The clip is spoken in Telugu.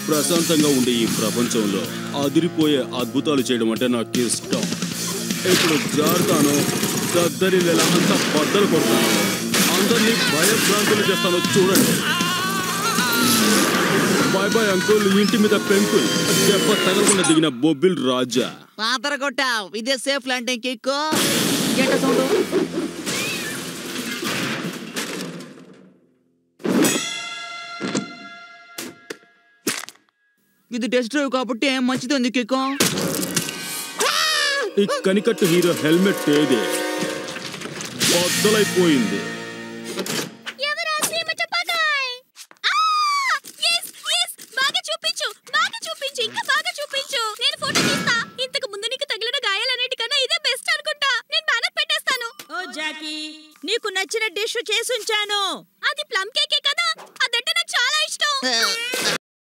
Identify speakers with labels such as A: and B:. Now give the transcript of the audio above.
A: ప్రశాంతంగా ఉండే ఈ ప్రపంచంలో అదిరిపోయే అద్భుతాలు చేయడం అంటే నాకు ఇష్టం. ఇప్పుడు జారుతాను, దద్దరిల్లేలా అంతా బద్దలు కొడతాను, అందరినీ భయభ్రాంతులు చేస్తాను. చూడండి. Bye bye uncle. ఇంటి మీద పెంకుల్ దెబ్బ తగలకుండా దిగిన బొబ్బిల్ రాజా.
B: పాతర కొట్టావు. ఇదే సేఫ్ ల్యాండింగ్ కిక్కు. ఏంట సౌండ్? ఇది టెస్ట్ డ్రైవ్ కాబట్టి ఏం మంచిది ఉంది కిక్కు.
A: ఈ కనికట్టు హీరో హెల్మెట్ ఏదే బద్దలైపోయింది.
C: నీకు నచ్చిన డిష్ చేసుంచాను. అది ప్లమ్ కేకే కదా. అదంటే నాకు చాలా ఇష్టం.